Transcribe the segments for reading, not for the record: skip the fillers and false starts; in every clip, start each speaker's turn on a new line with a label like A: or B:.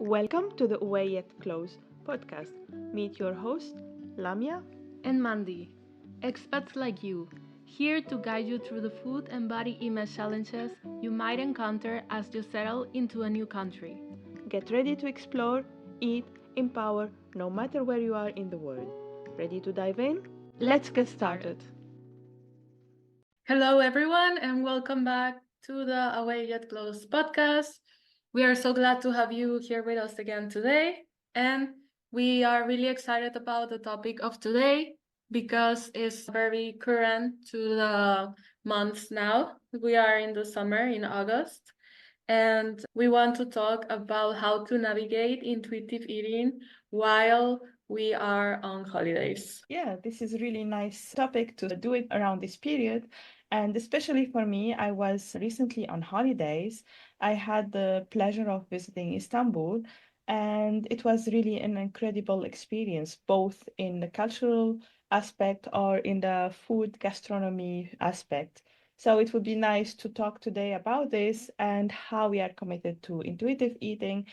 A: Welcome to the Away Yet Close podcast. Meet your host, Lamia
B: and Mandy, expats like you, here to guide you through the food and body image challenges you might encounter as you settle into a new country.
A: Get ready to explore, eat, empower, no matter where you are in the world. Ready to dive in? Let's get started.
B: Hello, everyone, and welcome back to the Away Yet Close podcast. We are so glad to have you here with us again today, and we are really excited about the topic of today because it's very current to the months now. We are in the summer in August, and we want to talk about how to navigate intuitive eating while we are on holidays.
A: Yeah, this is a really nice topic to do it around this period. And especially for me, I was recently on holidays. I had the pleasure of visiting Istanbul, and it was really an incredible experience, both in the cultural aspect or in the food gastronomy aspect. So it would be nice to talk today about this and how we are committed to intuitive eating,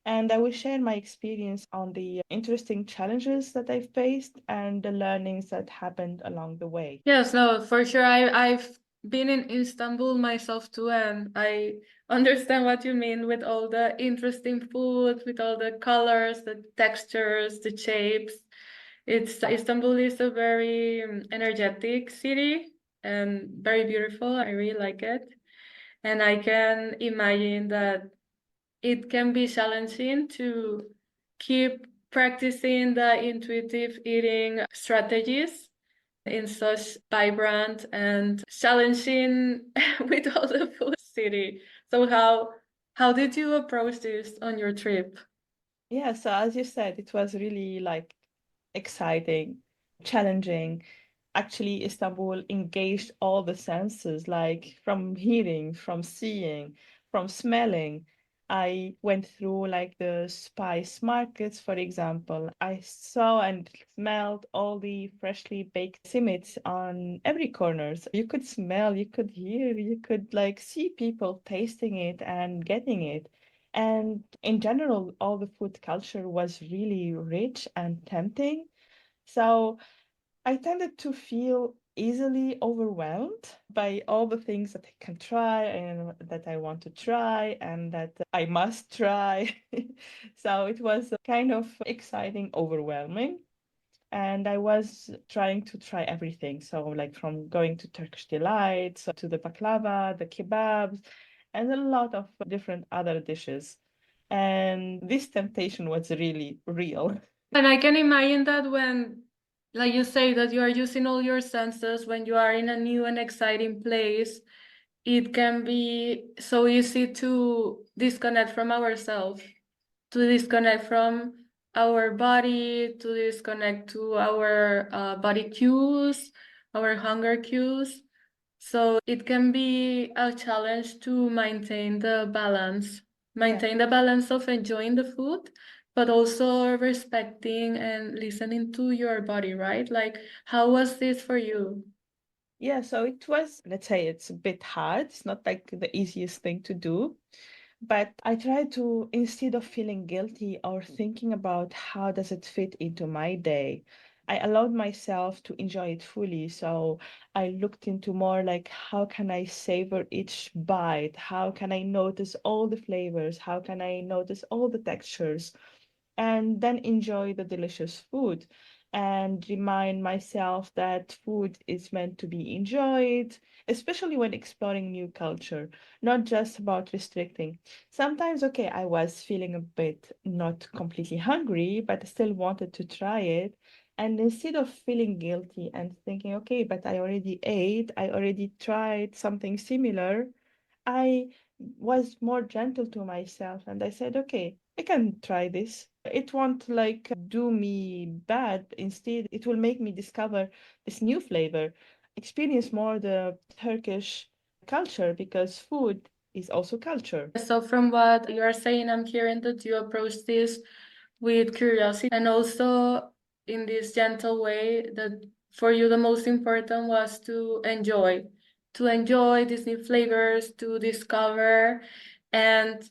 A: and I will share my experience on the interesting challenges that I faced and the learnings that happened along the way.
B: Yes, no, for sure. I've been in Istanbul myself too, and I understand what you mean with all the interesting food, with all the colors, the textures, the shapes. It's Istanbul is a very energetic city and very beautiful. I really like it. And I can imagine that it can be challenging to keep practicing the intuitive eating strategies in such vibrant and challenging with all the food city. So how did you approach this on your trip?
A: Yeah, so as you said, it was really like exciting, challenging. Actually, Istanbul engaged all the senses, like from hearing, from seeing, from smelling. I went through like the spice markets, for example. I saw and smelled all the freshly baked simits on every corner. So you could smell, you could hear, you could like see people tasting it and getting it. And in general, all the food culture was really rich and tempting. So I tended to feel easily overwhelmed by all the things that I can try and that I want to try and that I must try. So it was kind of exciting, overwhelming. And I was trying to try everything. So, like from going to Turkish delights to the baklava, the kebabs, and a lot of different other dishes. And this temptation was really real.
B: And I can imagine that when, like you say, that you are using all your senses when you are in a new and exciting place, it can be so easy to disconnect from ourselves, to disconnect from our body, to disconnect to our body cues, our hunger cues. So it can be a challenge to maintain the balance,
A: Yeah.
B: maintain the balance of enjoying the food, but also respecting and listening to your body, right? Like, how was this for you?
A: Yeah, so it was, let's say it's a bit hard. It's not like the easiest thing to do. But I try to, instead of feeling guilty or thinking about how does it fit into my day, I allowed myself to enjoy it fully. So I looked into more like how can I savor each bite? How can I notice all the flavors? How can I notice all the textures? And then enjoy the delicious food and remind myself that food is meant to be enjoyed, especially when exploring new culture, not just about restricting. Sometimes, okay, I was feeling a bit not completely hungry, but I still wanted to try it. And instead of feeling guilty and thinking, okay, but I already ate, I already tried something similar, I was more gentle to myself and I said, okay, I can try this. It won't like do me bad. Instead, it will make me discover this new flavor, experience more the Turkish culture because food is also culture.
B: So, from what you are saying, I'm hearing that you approach this with curiosity and also in this gentle way that for you the most important was to enjoy these new flavors, to discover and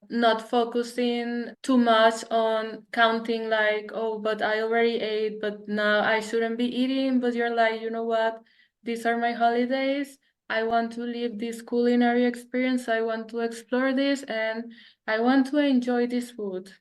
B: not focusing too much on counting like, oh, but I already ate, but now I shouldn't be eating. But you're like, you know what? These are my holidays. I want to live this culinary experience. I want to explore this and I want to enjoy this food.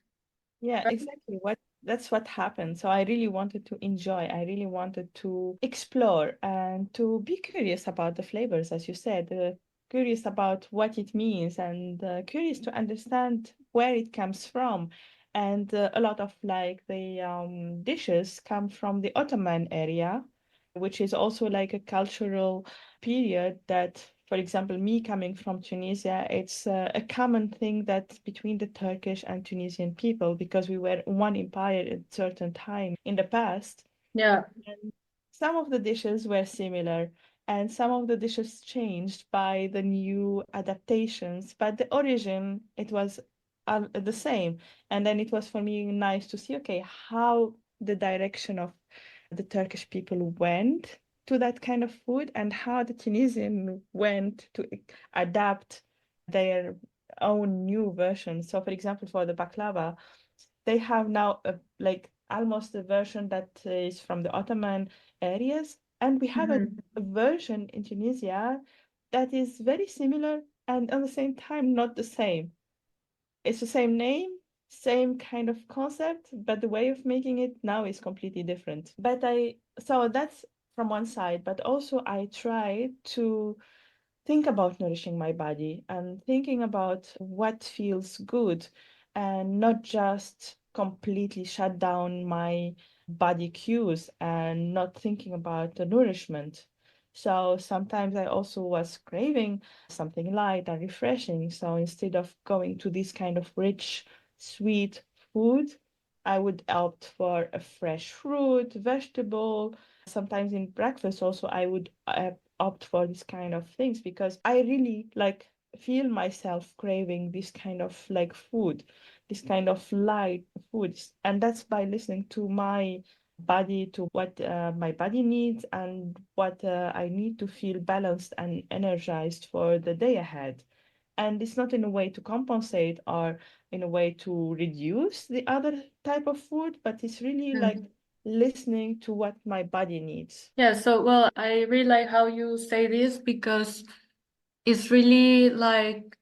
A: Yeah, exactly. That's what happened. So I really wanted to enjoy. I really wanted to explore and to be curious about the flavors, as you said, curious about what it means and curious to understand where it comes from. And a lot of like the dishes come from the Ottoman area, which is also like a cultural period that, for example, me coming from Tunisia, it's a common thing that between the Turkish and Tunisian people, because we were one empire at certain time in the past,
B: Yeah.
A: and some of the dishes were similar, and some of the dishes changed by the new adaptations, but the origin, it was the same. And then it was for me nice to see, okay, how the direction of the Turkish people went to that kind of food and how the Tunisian went to adapt their own new version. So, for example, for the baklava, they have now like almost a version that is from the Ottoman areas, and we have
B: Mhm.
A: a version in Tunisia that is very similar and at the same time not the same. It's the same name, same kind of concept, but the way of making it now is completely different. But so that's from one side, but also I try to think about nourishing my body and thinking about what feels good and not just completely shut down my body cues and not thinking about the nourishment. So sometimes I also was craving something light and refreshing. So instead of going to this kind of rich, sweet food, I would opt for a fresh fruit, vegetable. Sometimes in breakfast also I would opt for this kind of things because I really like feel myself craving this kind of like food, this kind of light foods. And that's by listening to my body, to what my body needs and what I need to feel balanced and energized for the day ahead. And it's not in a way to compensate or in a way to reduce the other type of food, but it's really like listening to what my body needs.
B: Yeah, so well, I really like how you say this because it's really like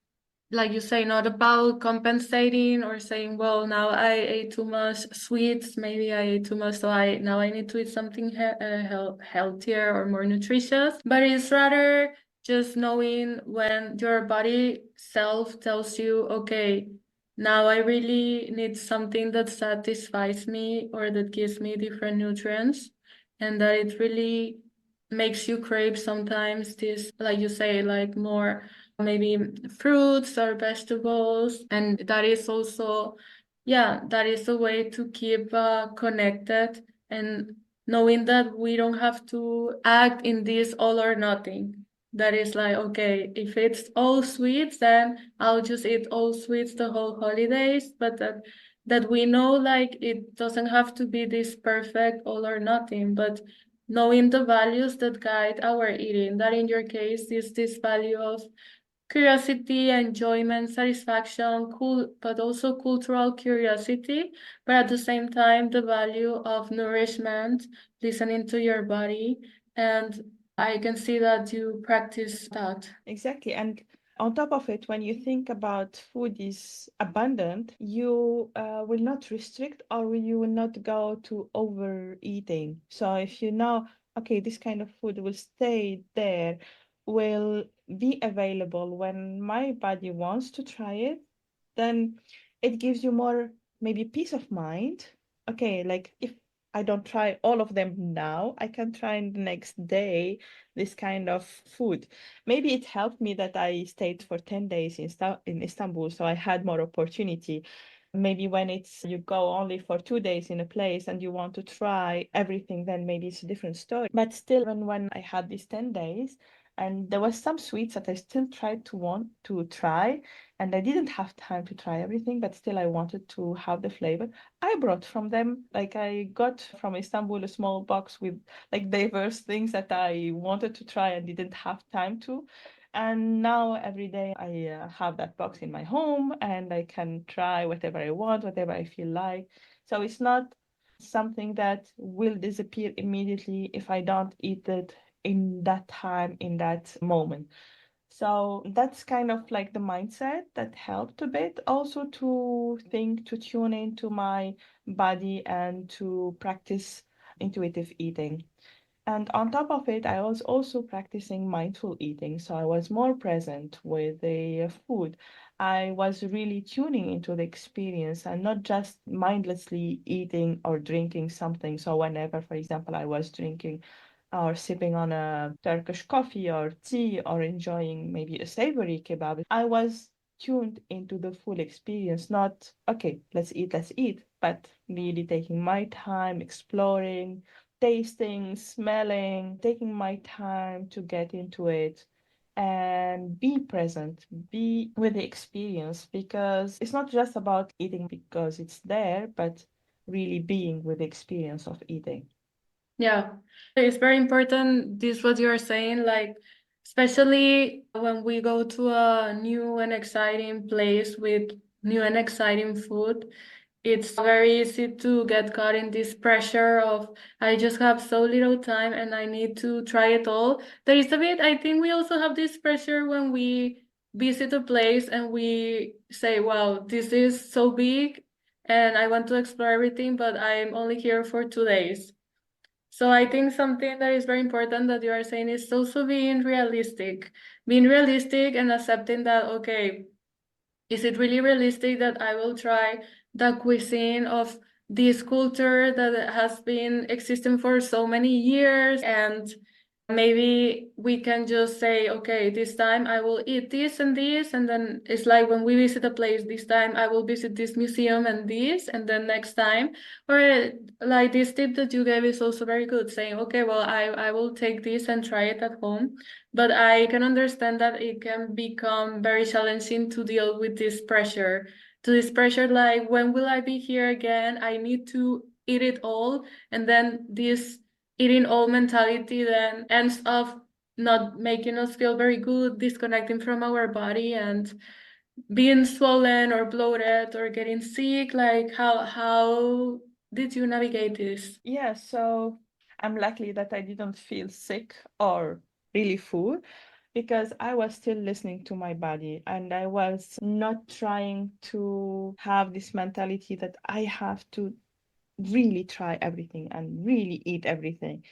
B: you say, not about compensating or saying, well, now I ate too much sweets, maybe I ate too much, so I now I need to eat something healthier or more nutritious. But it's rather just knowing when your body self tells you, okay, now I really need something that satisfies me or that gives me different nutrients, and that it really makes you crave sometimes this, like you say, like more maybe fruits or vegetables. And that is also, yeah, that is a way to keep connected and knowing that we don't have to act in this all or nothing. That is like, okay, if it's all sweets, then I'll just eat all sweets the whole holidays. But that we know like it doesn't have to be this perfect all or nothing, but knowing the values that guide our eating, that in your case is this value of curiosity, enjoyment, satisfaction, cool, but also cultural curiosity, but at the same time, the value of nourishment, listening to your body. And I can see that you practice that.
A: Exactly. And on top of it, when you think about food is abundant, you will not restrict or you will not go to overeating. So if you know, okay, this kind of food will stay there, will be available when my body wants to try it, then it gives you more maybe peace of mind. Okay, like if I don't try all of them now, I can try the next day this kind of food. Maybe it helped me that I stayed for 10 days in Istanbul, so I had more opportunity. Maybe when it's you go only for 2 days in a place and you want to try everything, then maybe it's a different story. But still, even when I had these 10 days, and there was some sweets that I still tried to want to try, and I didn't have time to try everything, but still I wanted to have the flavor. I brought from them, like I got from Istanbul a small box with like diverse things that I wanted to try and didn't have time to. And now every day I have that box in my home and I can try whatever I want, whatever I feel like. So it's not something that will disappear immediately if I don't eat it in that time, in that moment. So that's kind of like the mindset that helped a bit. Also to think, to tune into my body and to practice intuitive eating. And on top of it, I was also practicing mindful eating. So I was more present with the food. I was really tuning into the experience and not just mindlessly eating or drinking something. So whenever, for example, I was drinking or sipping on a Turkish coffee or tea or enjoying maybe a savory kebab, I was tuned into the full experience, not, okay, let's eat, but really taking my time, exploring, tasting, smelling, taking my time to get into it and be present, be with the experience because it's not just about eating because it's there, but really being with the experience of eating.
B: Yeah, it's very important, this what you are saying, like especially when we go to a new and exciting place with new and exciting food, it's very easy to get caught in this pressure of I just have so little time and I need to try it all. There is a bit, I think we also have this pressure when we visit a place and we say, wow, this is so big and I want to explore everything, but I'm only here for 2 days. So I think something that is very important that you are saying is also being realistic and accepting that, okay, is it really realistic that I will try the cuisine of this culture that has been existing for so many years? And maybe we can just say, okay, this time I will eat this and this. And then it's like when we visit a place, this time I will visit this museum and this. And then next time, or like this tip that you gave is also very good, saying, okay, well, I will take this and try it at home. But I can understand that it can become very challenging to deal with this pressure. To this pressure, like, when will I be here again? I need to eat it all. And then this eating all mentality then ends up not making us feel very good, disconnecting from our body and being swollen or bloated or getting sick. Like, how did you navigate this?
A: Yeah, so I'm lucky that I didn't feel sick or really full because I was still listening to my body and I was not trying to have this mentality that I have to really try everything and really eat everything.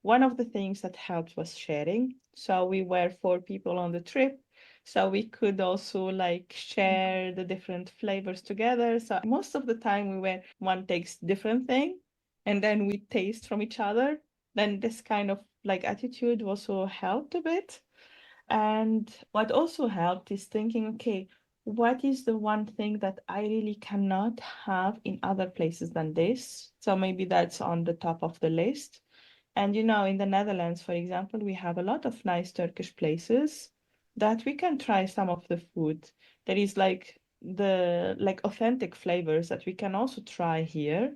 A: One of the things that helped was sharing. So we were four people on the trip. So we could also like share the different flavors together. So most of the time we were one takes different thing and then we taste from each other. Then this kind of like attitude also helped a bit. And what also helped is thinking, okay, what is the one thing that I really cannot have in other places than this? So maybe that's on the top of the list. And in the Netherlands, for example, we have a lot of nice Turkish places that we can try some of the food. There is like the like authentic flavors that we can also try here.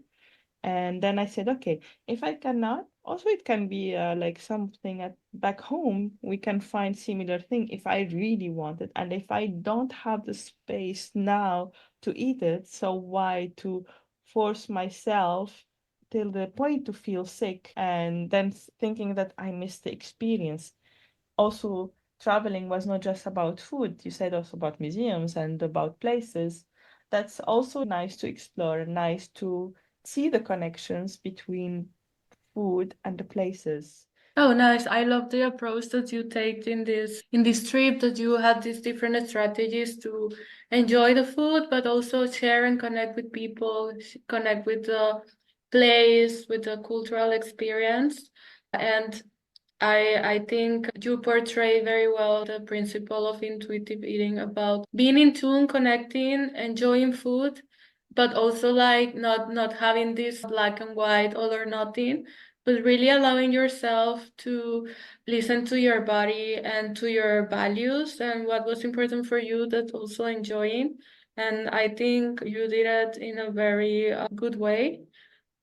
A: And then I said, okay, if I cannot, also it can be like something at back home, we can find similar thing if I really want it. And if I don't have the space now to eat it, so why to force myself till the point to feel sick and then thinking that I missed the experience. Also, traveling was not just about food. You said also about museums and about places. That's also nice to explore, nice to see the connections between food and the places.
B: Oh, nice. I love the approach that you take in this trip, that you had these different strategies to enjoy the food, but also share and connect with people, connect with the place, with the cultural experience. And I think you portray very well the principle of intuitive eating, about being in tune, connecting, enjoying food, but also like not having this black and white, all or nothing, but really allowing yourself to listen to your body and to your values and what was important for you, that also enjoying. And I think you did it in a very good way.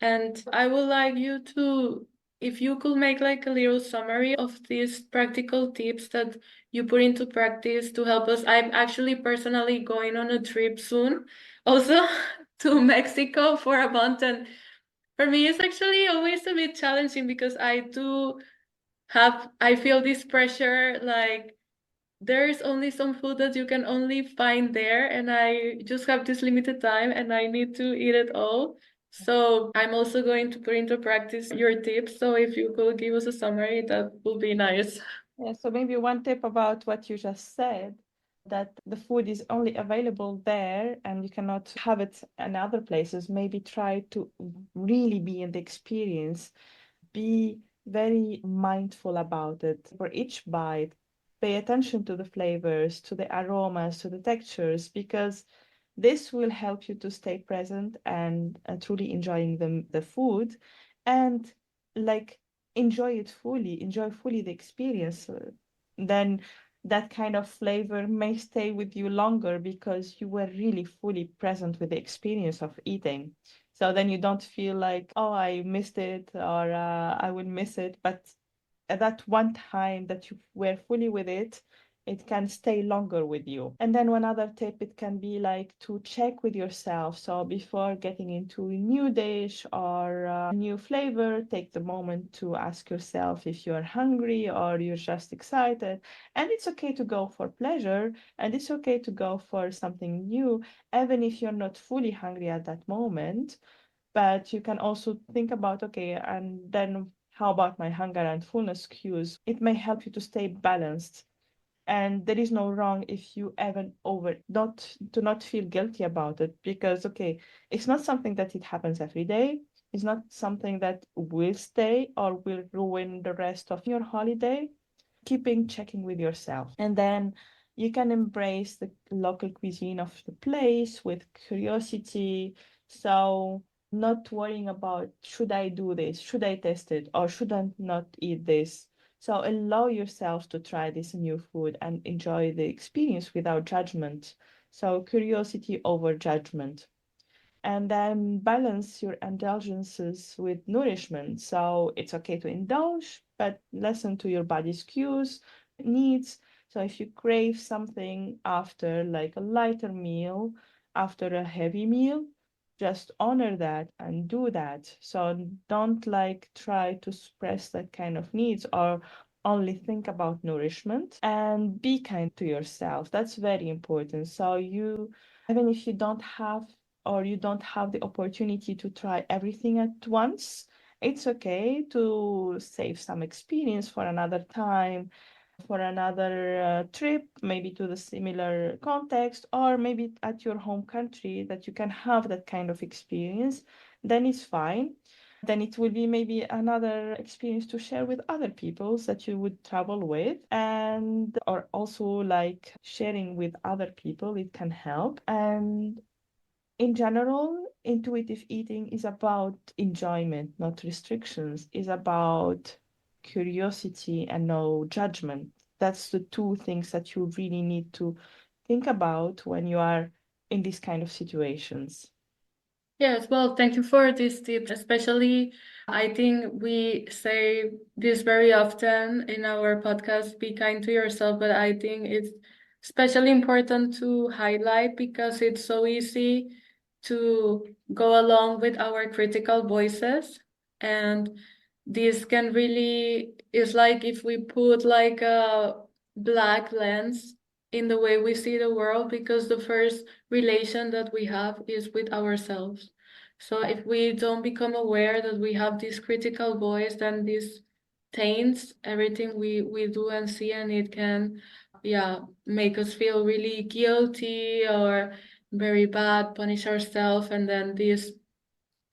B: And I would like you to if you could make like a little summary of these practical tips that you put into practice to help us. I'm actually personally going on a trip soon, also to Mexico for a month. And for me, it's actually always a bit challenging because I feel this pressure like there's only some food that you can only find there, and I just have this limited time and I need to eat it all. So I'm also going to put into practice your tips. So if you could give us a summary, that would be nice.
A: Yeah, so maybe one tip about what you just said, that the food is only available there and you cannot have it in other places. Maybe try to really be in the experience, be very mindful about it. For each bite, pay attention to the flavors, to the aromas, to the textures, because this will help you to stay present and truly enjoying the food and like enjoy fully the experience. Then that kind of flavor may stay with you longer because you were really fully present with the experience of eating. So then you don't feel like, oh, I missed it or I will miss it. But at that one time that you were fully with it, it can stay longer with you. And then one other tip, it can be like to check with yourself. So before getting into a new dish or a new flavor, take the moment to ask yourself if you're hungry or you're just excited. And it's okay to go for pleasure and it's okay to go for something new, even if you're not fully hungry at that moment. But you can also think about, okay, and then how about my hunger and fullness cues? It may help you to stay balanced. And there is no wrong if you even over not to not feel guilty about it because okay, it's not something that it happens every day. It's not something that will stay or will ruin the rest of your holiday. Keeping checking with yourself. And then you can embrace the local cuisine of the place with curiosity. So not worrying about should I do this, should I test it, or should I not eat this. So allow yourself to try this new food and enjoy the experience without judgment. So curiosity over judgment, and then balance your indulgences with nourishment. So it's okay to indulge, but listen to your body's cues, needs. So if you crave something after like a lighter meal, after a heavy meal, just honor that and do that. So don't like try to suppress that kind of needs or only think about nourishment, and be kind to yourself. That's very important. So you, even if you don't have or you don't have the opportunity to try everything at once, it's okay to save some experience for another time, for another trip, maybe to the similar context, or maybe at your home country that you can have that kind of experience, then it's fine. Then it will be maybe another experience to share with other people that you would travel with, and or also like sharing with other people, it can help. And in general, intuitive eating is about enjoyment, not restrictions. Is about curiosity and no judgment. That's the two things that you really need to think about when you are in these kind of situations.
B: Yes, well, thank you for this tip. Especially, I think we say this very often in our podcast, be kind to yourself, but I think it's especially important to highlight because it's so easy to go along with our critical voices. And this can really, it's like if we put like a black lens in the way we see the world, because the first relation that we have is with ourselves. So if we don't become aware that we have this critical voice, then this taints everything we do and see, and it can, yeah, make us feel really guilty or very bad, punish ourselves, and then this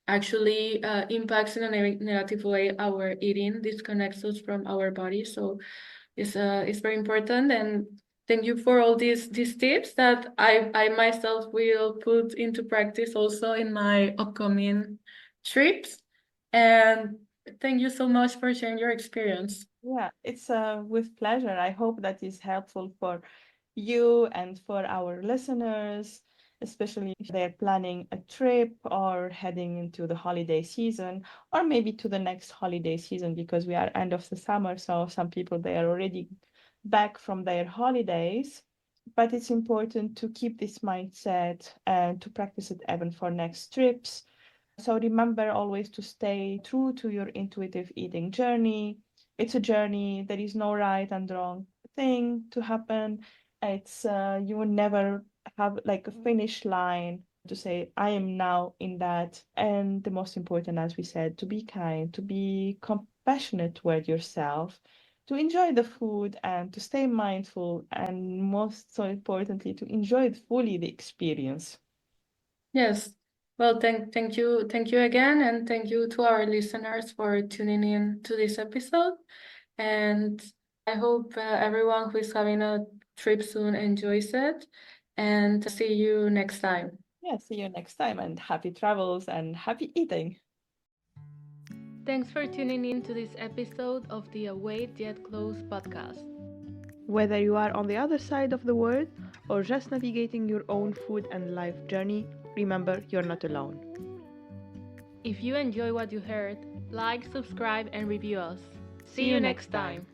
B: actually impacts in a negative way our eating, disconnects us from our body. So it's very important, and thank you for all these tips that I myself will put into practice also in my upcoming trips. And thank you so much for sharing your experience.
A: Yeah, it's with pleasure. I hope that is helpful for you and for our listeners. especially if they're planning a trip or heading into the holiday season, or maybe to the next holiday season, because we are end of the summer, so some people they are already back from their holidays. But it's important to keep this mindset and to practice it even for next trips. So remember always to stay true to your intuitive eating journey. It's a journey. There is no right and wrong thing to happen. It's you will never have like a finish line to say I am now in that. And the most important, as we said, to be kind, to be compassionate toward yourself, to enjoy the food and to stay mindful, and most so importantly, to enjoy fully the experience.
B: Yes. Well, thank you again, and thank you to our listeners for tuning in to this episode. And I hope everyone who is having a trip soon enjoys it. And see you next time.
A: Yeah, see you next time and happy travels and happy eating.
B: Thanks for tuning in to this episode of the Await Yet Close podcast.
A: Whether you are on the other side of the world or just navigating your own food and life journey, remember you're not alone.
B: If you enjoy what you heard, like, subscribe, and review us.
A: See you next time.